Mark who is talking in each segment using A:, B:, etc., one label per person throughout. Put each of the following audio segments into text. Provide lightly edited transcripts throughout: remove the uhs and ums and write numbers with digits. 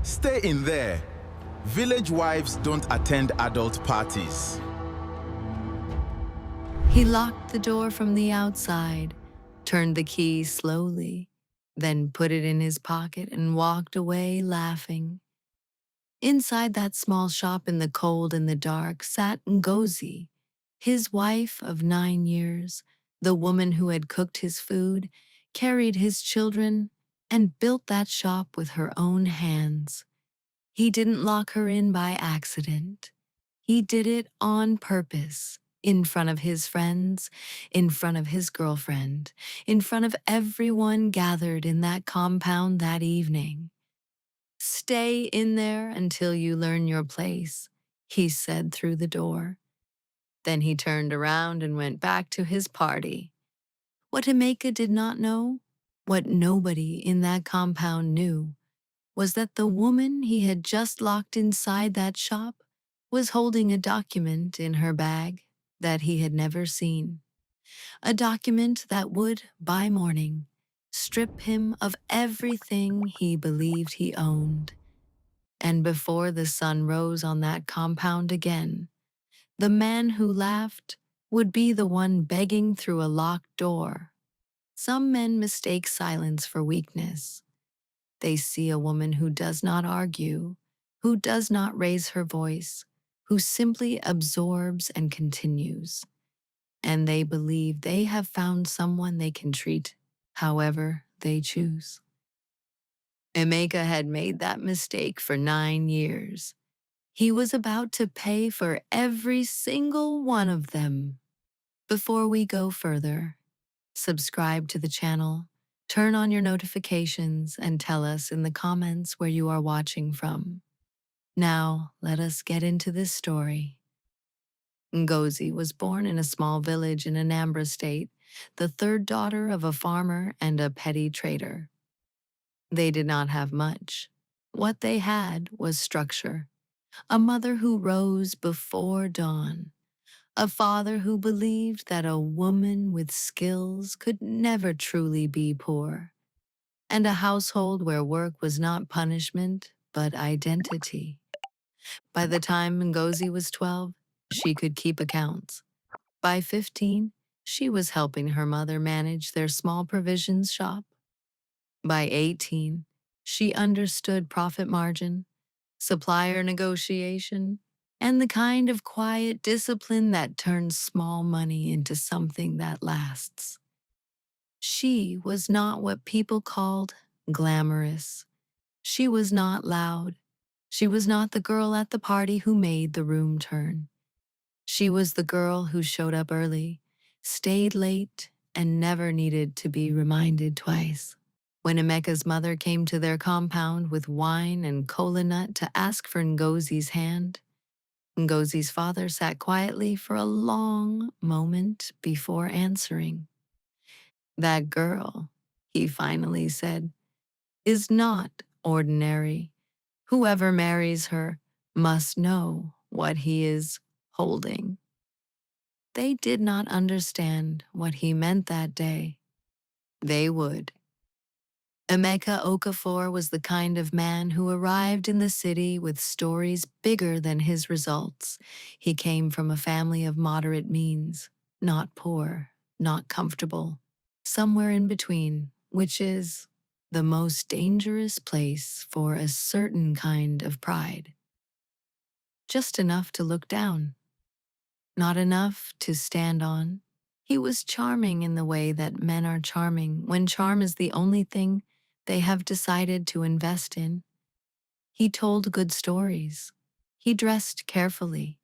A: Stay in there. Village wives don't attend adult parties.
B: He locked the door from the outside, turned the key slowly, then put it in his pocket and walked away laughing. Inside that small shop in the cold and the dark sat Ngozi, his wife of 9 years, the woman who had cooked his food, carried his children, and built that shop with her own hands. He didn't lock her in by accident. He did it on purpose, in front of his friends, in front of his girlfriend, in front of everyone gathered in that compound that evening. "Stay in there until you learn your place," he said through the door. Then he turned around and went back to his party. What Emeka did not know, what nobody in that compound knew, was that the woman he had just locked inside that shop was holding a document in her bag that he had never seen. A document that would, by morning, strip him of everything he believed he owned. And before the sun rose on that compound again, the man who laughed would be the one begging through a locked door. Some men mistake silence for weakness. They see a woman who does not argue, who does not raise her voice, who simply absorbs and continues. And they believe they have found someone they can treat however they choose. Emeka had made that mistake for 9 years. He was about to pay for every single one of them. Before we go further, subscribe to the channel, turn on your notifications, and tell us in the comments where you are watching from. Now, let us get into this story. Ngozi was born in a small village in Anambra State, the third daughter of a farmer and a petty trader. They did not have much. What they had was structure. A mother who rose before dawn. A father who believed that a woman with skills could never truly be poor. And a household where work was not punishment, but identity. By the time Ngozi was 12, she could keep accounts. By 15, she was helping her mother manage their small provisions shop. By 18, she understood profit margin, supplier negotiation, and the kind of quiet discipline that turns small money into something that lasts. She was not what people called glamorous. She was not loud. She was not the girl at the party who made the room turn. She was the girl who showed up early, stayed late, and never needed to be reminded twice. When Emeka's mother came to their compound with wine and kola nut to ask for Ngozi's hand, Ngozi's father sat quietly for a long moment before answering. "That girl," he finally said, "is not ordinary. Whoever marries her must know what he is holding." They did not understand what he meant that day. They would. Emeka Okafor was the kind of man who arrived in the city with stories bigger than his results. He came from a family of moderate means, not poor, not comfortable, somewhere in between, which is the most dangerous place for a certain kind of pride. Just enough to look down, not enough to stand on. He was charming in the way that men are charming when charm is the only thing they have decided to invest in. He told good stories. He dressed carefully.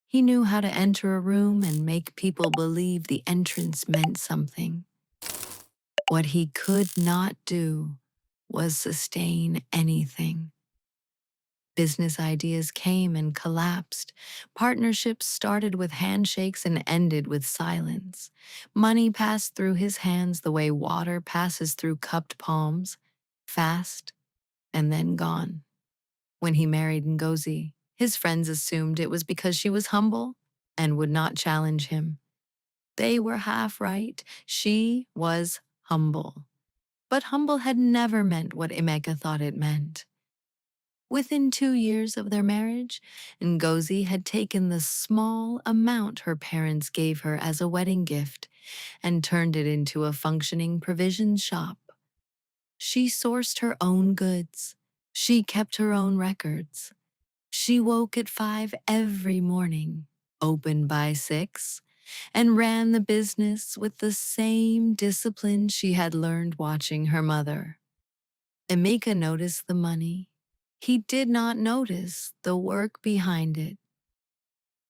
B: He knew how to enter a room and make people believe the entrance meant something. What he could not do was sustain anything. Business ideas came and collapsed. Partnerships started with handshakes and ended with silence. Money passed through his hands the way water passes through cupped palms, fast and then gone. When he married Ngozi, his friends assumed it was because she was humble and would not challenge him. They were half right. She was humble. But humble had never meant what Emeka thought it meant. Within 2 years of their marriage, Ngozi had taken the small amount her parents gave her as a wedding gift and turned it into a functioning provision shop. She sourced her own goods. She kept her own records. She woke at 5 every morning, opened by 6, and ran the business with the same discipline she had learned watching her mother. Emeka noticed the money. He did not notice the work behind it.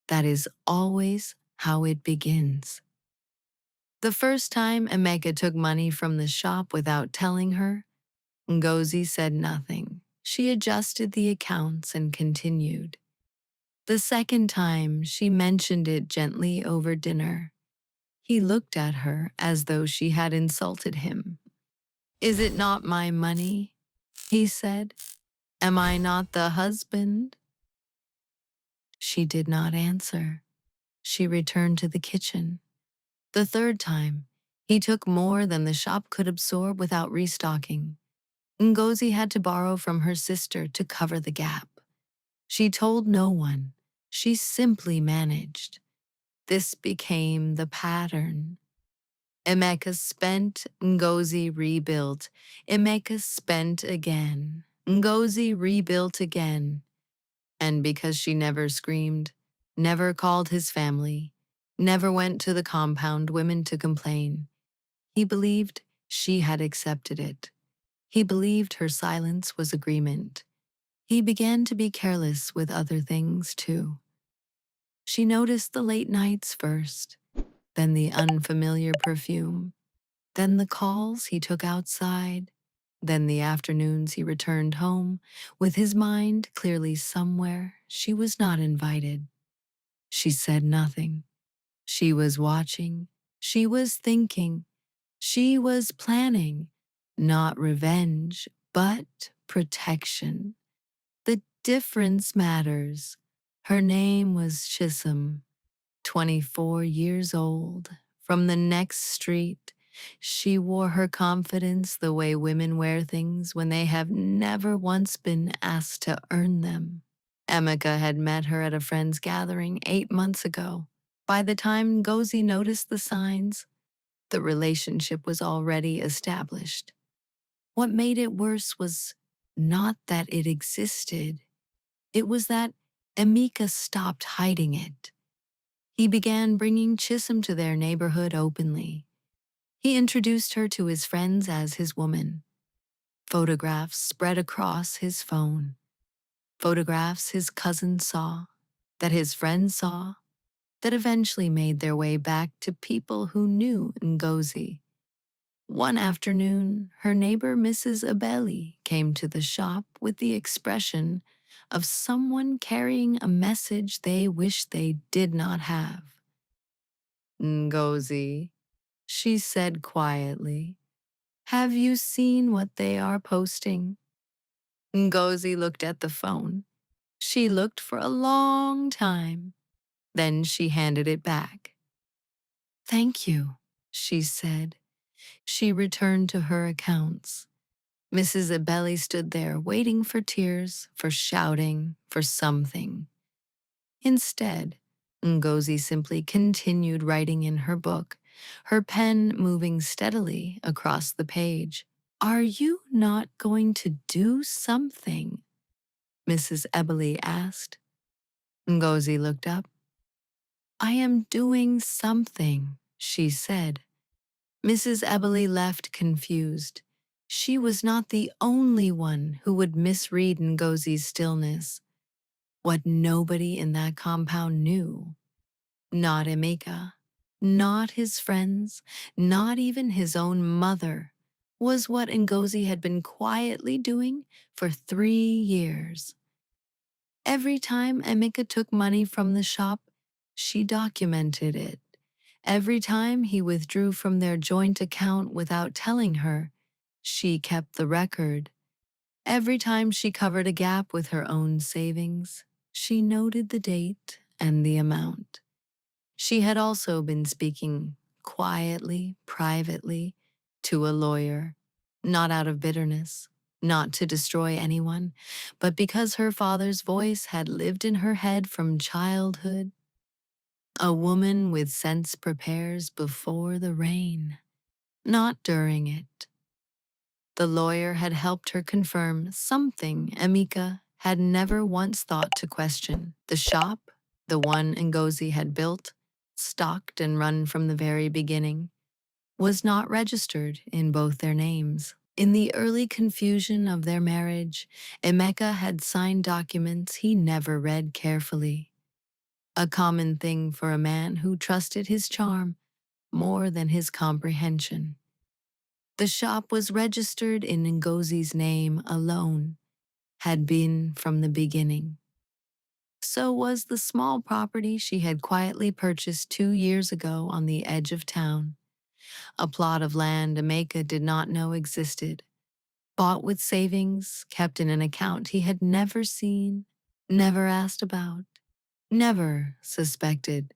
B: That is always how it begins. The first time Emeka took money from the shop without telling her, Ngozi said nothing. She adjusted the accounts and continued. The second time, she mentioned it gently over dinner. He looked at her as though she had insulted him. "Is it not my money?" he said. "Am I not the husband?" She did not answer. She returned to the kitchen. The third time, he took more than the shop could absorb without restocking. Ngozi had to borrow from her sister to cover the gap. She told no one. She simply managed. This became the pattern. Emeka spent, Ngozi rebuilt. Emeka spent again. Ngozi rebuilt again. And because she never screamed, never called his family, never went to the compound women to complain, he believed she had accepted it. He believed her silence was agreement. He began to be careless with other things, too. She noticed the late nights first, then the unfamiliar perfume, then the calls he took outside, then the afternoons he returned home, with his mind clearly somewhere she was not invited. She said nothing. She was watching. She was thinking. She was planning. Not revenge, but protection. The difference matters. Her name was Chisholm, 24 years old. From the next street, she wore her confidence the way women wear things when they have never once been asked to earn them. Emeka had met her at a friend's gathering 8 months ago. By the time Ngozi noticed the signs, the relationship was already established. What made it worse was not that it existed. It was that Emeka stopped hiding it. He began bringing Chisholm to their neighborhood openly. He introduced her to his friends as his woman. Photographs spread across his phone. Photographs his cousin saw, that his friends saw, that eventually made their way back to people who knew Ngozi. One afternoon, her neighbor Mrs. Abeli came to the shop with the expression of someone carrying a message they wish they did not have. "Ngozi," she said quietly, "have you seen what they are posting?" Ngozi looked at the phone. She looked for a long time. Then she handed it back. "Thank you," she said. She returned to her accounts. Mrs. Abeli stood there waiting for tears, for shouting, for something. Instead, Ngozi simply continued writing in her book, her pen moving steadily across the page. "Are you not going to do something?" Mrs. Ebeli asked. Ngozi looked up. "I am doing something," she said. Mrs. Ebeli left confused. She was not the only one who would misread Ngozi's stillness. What nobody in that compound knew, not Emeka, not his friends, not even his own mother, was what Ngozi had been quietly doing for 3 years. Every time Emeka took money from the shop, she documented it. Every time he withdrew from their joint account without telling her, she kept the record. Every time she covered a gap with her own savings, she noted the date and the amount. She had also been speaking quietly, privately, to a lawyer, not out of bitterness, not to destroy anyone, but because her father's voice had lived in her head from childhood. A woman with sense prepares before the rain, not during it. The lawyer had helped her confirm something Emeka had never once thought to question. The shop, the one Ngozi had built, stocked and run from the very beginning, was not registered in both their names. In the early confusion of their marriage, Emeka had signed documents he never read carefully, a common thing for a man who trusted his charm more than his comprehension. The shop was registered in Ngozi's name alone, had been from the beginning. So was the small property she had quietly purchased 2 years ago on the edge of town, a plot of land Emeka did not know existed, bought with savings kept in an account he had never seen, never asked about, never suspected.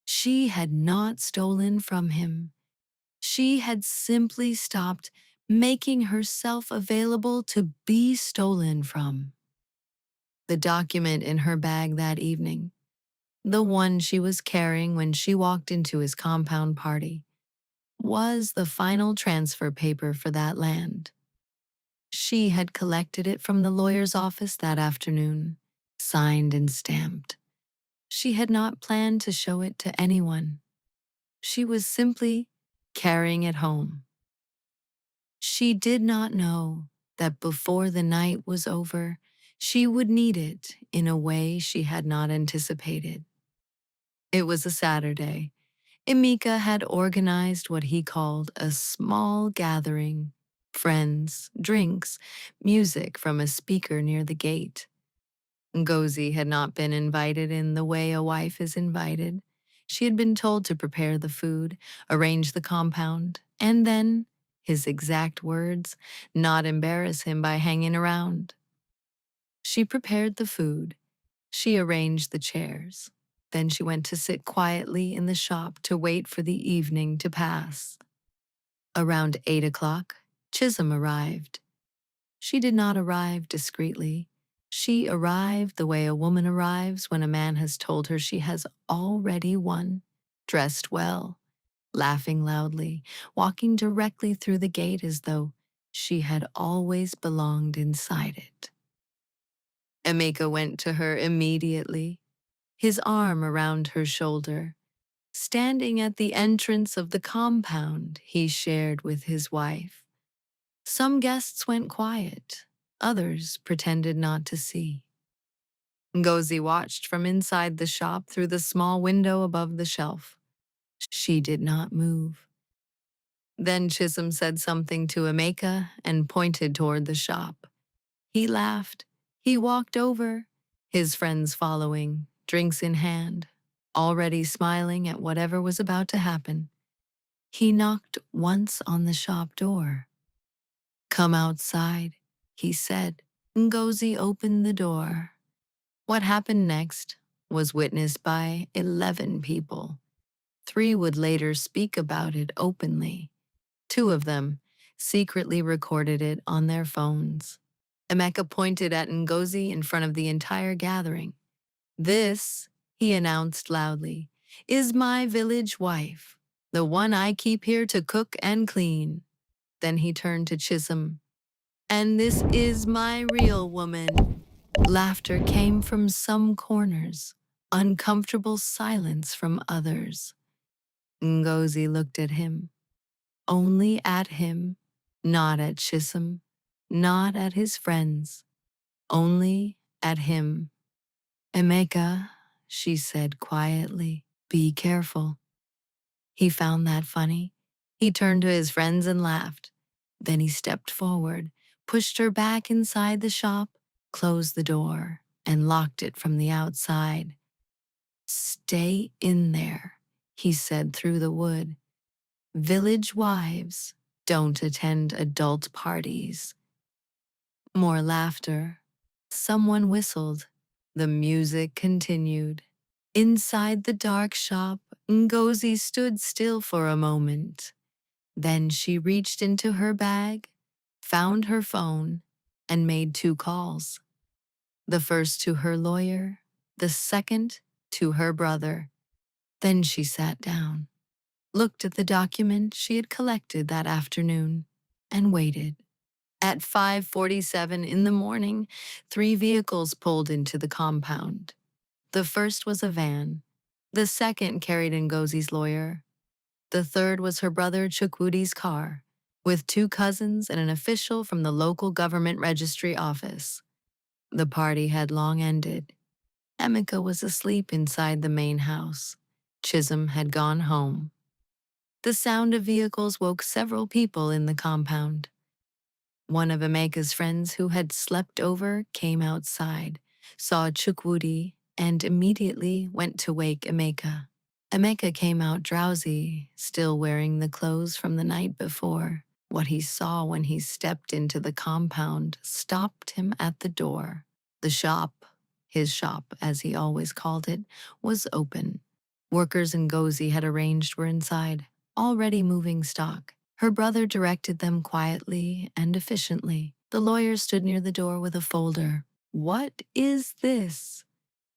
B: She had not stolen from him. She had simply stopped making herself available to be stolen from. The document in her bag that evening, the one she was carrying when she walked into his compound party, was the final transfer paper for that land. She had collected it from the lawyer's office that afternoon, signed and stamped. She had not planned to show it to anyone. She was simply carrying it home. She did not know that before the night was over, she would need it in a way she had not anticipated. It was a Saturday. Emeka had organized what he called a small gathering: friends, drinks, music from a speaker near the gate. Ngozi had not been invited in the way a wife is invited. She had been told to prepare the food, arrange the compound, and then, his exact words, not embarrass him by hanging around. She prepared the food. She arranged the chairs. Then she went to sit quietly in the shop to wait for the evening to pass. Around 8 o'clock, Chisholm arrived. She did not arrive discreetly. She arrived the way a woman arrives when a man has told her she has already won, dressed well, laughing loudly, walking directly through the gate as though she had always belonged inside it. Emeka went to her immediately, his arm around her shoulder, standing at the entrance of the compound he shared with his wife. Some guests went quiet, others pretended not to see. Ngozi watched from inside the shop through the small window above the shelf. She did not move. Then Chisholm said something to Emeka and pointed toward the shop. He laughed. He walked over, his friends following, drinks in hand, already smiling at whatever was about to happen. He knocked once on the shop door. "Come outside," he said. Ngozi opened the door. What happened next was witnessed by 11 people. 3 would later speak about it openly. 2 of them secretly recorded it on their phones. Emeka pointed at Ngozi in front of the entire gathering. "This," he announced loudly, "is my village wife, the one I keep here to cook and clean." Then he turned to Chisholm. "And this is my real woman." Laughter came from some corners, uncomfortable silence from others. Ngozi looked at him, only at him, not at Chisholm, not at his friends, only at him. "Emeka," she said quietly, "be careful." He found that funny. He turned to his friends and laughed. Then he stepped forward, pushed her back inside the shop, closed the door, and locked it from the outside. "Stay in there," he said through the wood. "Village wives don't attend adult parties." More laughter. Someone whistled. The music continued. Inside the dark shop, Ngozi stood still for a moment. Then she reached into her bag, found her phone, and made 2 calls. The first to her lawyer, the second to her brother. Then she sat down, looked at the document she had collected that afternoon, and waited. At 5:47 in the morning, 3 vehicles pulled into the compound. The first was a van. The second carried Ngozi's lawyer. The third was her brother Chukwudi's car, with 2 cousins and an official from the local government registry office. The party had long ended. Emeka was asleep inside the main house. Chisholm had gone home. The sound of vehicles woke several people in the compound. One of Emeka's friends who had slept over came outside, saw Chukwudi, and immediately went to wake Emeka. Emeka came out drowsy, still wearing the clothes from the night before. What he saw when he stepped into the compound stopped him at the door. The shop, his shop as he always called it, was open. Workers Ngozi had arranged were inside, already moving stock. Her brother directed them quietly and efficiently. The lawyer stood near the door with a folder. "What is this?"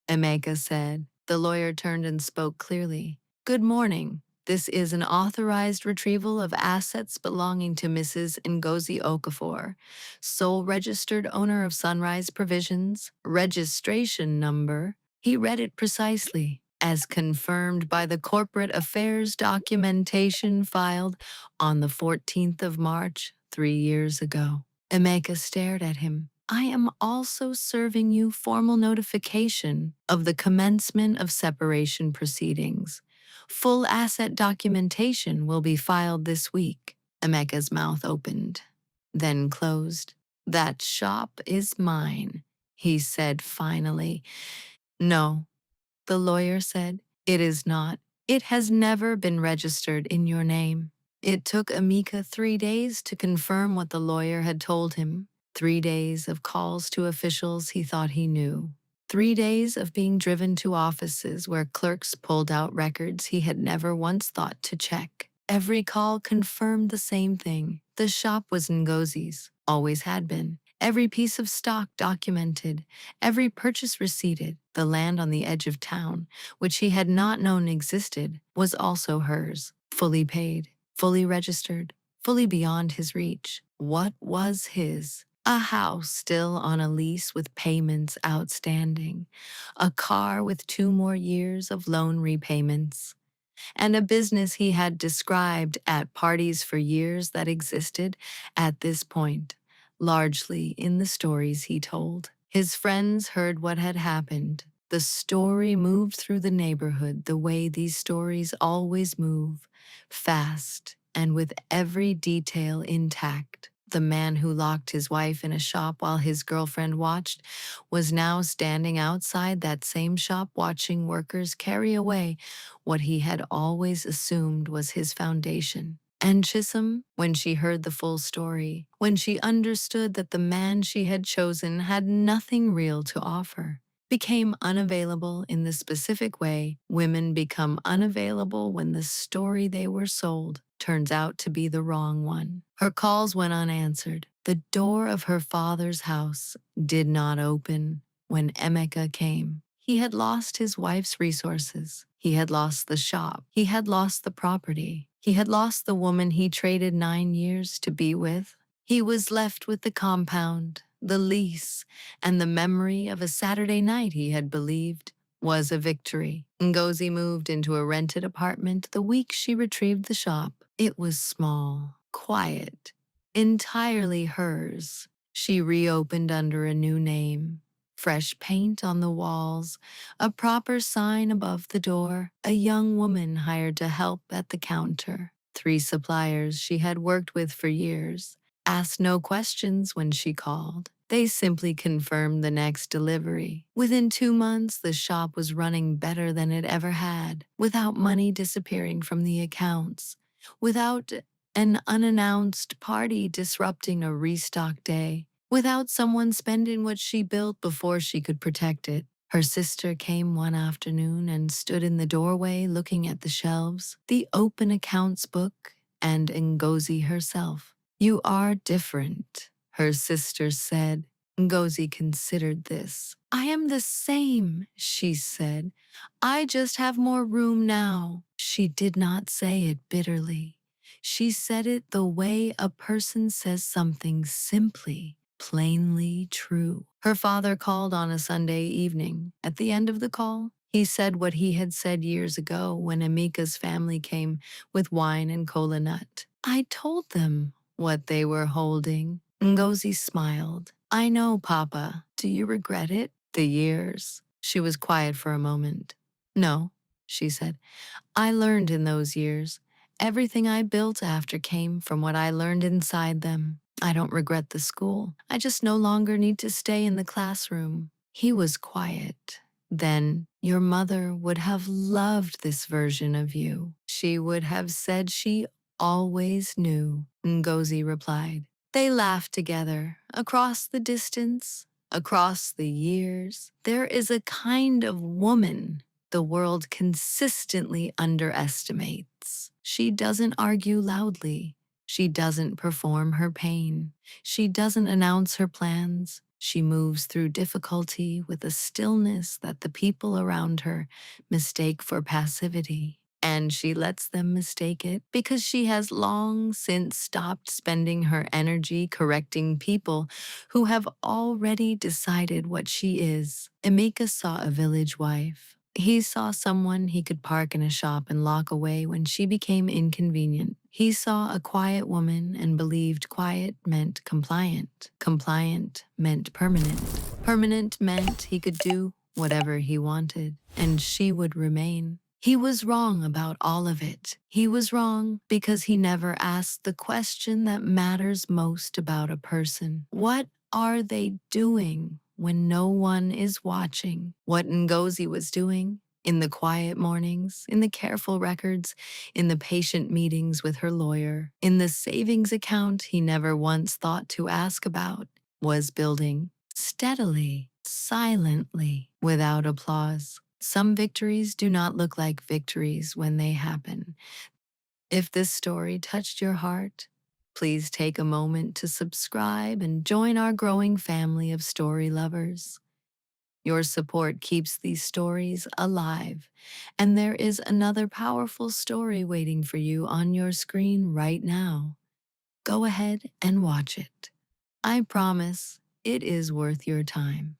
B: Emeka said. The lawyer turned and spoke clearly. "Good morning. This is an authorized retrieval of assets belonging to Mrs. Ngozi Okafor, sole registered owner of Sunrise Provisions, registration number." He read it precisely, as confirmed by the corporate affairs documentation filed on the 14th of March, 3 years ago. Emeka stared at him. "I am also serving you formal notification of the commencement of separation proceedings. Full asset documentation will be filed this week." Emeka's mouth opened, then closed. "That shop is mine," he said finally. "No," the lawyer said, "it is not. It has never been registered in your name." It took Emeka 3 days to confirm what the lawyer had told him. 3 days of calls to officials he thought he knew. 3 days of being driven to offices where clerks pulled out records he had never once thought to check. Every call confirmed the same thing. The shop was Ngozi's, always had been. Every piece of stock documented, every purchase receipted. The land on the edge of town, which he had not known existed, was also hers, fully paid, fully registered, fully beyond his reach. What was his? A house still on a lease with payments outstanding, a car with 2 more years of loan repayments, and a business he had described at parties for years that existed at this point, largely in the stories he told. His friends heard what had happened. The story moved through the neighborhood the way these stories always move, fast and with every detail intact. The man who locked his wife in a shop while his girlfriend watched was now standing outside that same shop watching workers carry away what he had always assumed was his foundation. And Chisholm, when she heard the full story, when she understood that the man she had chosen had nothing real to offer, became unavailable in the specific way women become unavailable when the story they were sold turns out to be the wrong one. Her calls went unanswered. The door of her father's house did not open when Emeka came. He had lost his wife's resources. He had lost the shop. He had lost the property. He had lost the woman he traded 9 years to be with. He was left with the compound, the lease, and the memory of a Saturday night he had believed was a victory. Ngozi moved into a rented apartment the week she retrieved the shop. It was small, quiet, entirely hers. She reopened under a new name. Fresh paint on the walls, a proper sign above the door, a young woman hired to help at the counter. 3 suppliers she had worked with for years asked no questions when she called. They simply confirmed the next delivery. Within 2 months, the shop was running better than it ever had, without money disappearing from the accounts, without an unannounced party disrupting a restock day, without someone spending what she built before she could protect it. Her sister came one afternoon and stood in the doorway looking at the shelves, the open accounts book, and Ngozi herself. You are different, her sister said. Ngozi considered this. I am the same, she said. I just have more room now. She did not say it bitterly. She said it the way a person says something simply, plainly true. Her father called on a Sunday evening. At the end of the call, he said what he had said years ago when Emeka's family came with wine and kola nut. I told them what they were holding. Ngozi smiled. I know, Papa. Do you regret it? The years. She was quiet for a moment. No, she said. I learned in those years. Everything I built after came from what I learned inside them. I don't regret the school. I just no longer need to stay in the classroom. He was quiet. Then, your mother would have loved this version of you. She would have said she always knew, Ngozi replied. They laughed together, across the distance, across the years. There is a kind of woman the world consistently underestimates. She doesn't argue loudly. She doesn't perform her pain. She doesn't announce her plans. She moves through difficulty with a stillness that the people around her mistake for passivity. And she lets them mistake it because she has long since stopped spending her energy correcting people who have already decided what she is. Emeka saw a village wife. He saw someone he could park in a shop and lock away when she became inconvenient. He saw a quiet woman and believed quiet meant compliant. Compliant meant permanent. Permanent meant he could do whatever he wanted, and she would remain. He was wrong about all of it. He was wrong because he never asked the question that matters most about a person. What are they doing when no one is watching? What Ngozi was doing in the quiet mornings, in the careful records, in the patient meetings with her lawyer, in the savings account he never once thought to ask about, was building steadily, silently, without applause. Some victories do not look like victories when they happen. If this story touched your heart, please take a moment to subscribe and join our growing family of story lovers. Your support keeps these stories alive, and there is another powerful story waiting for you on your screen right now. Go ahead and watch it. I promise it is worth your time.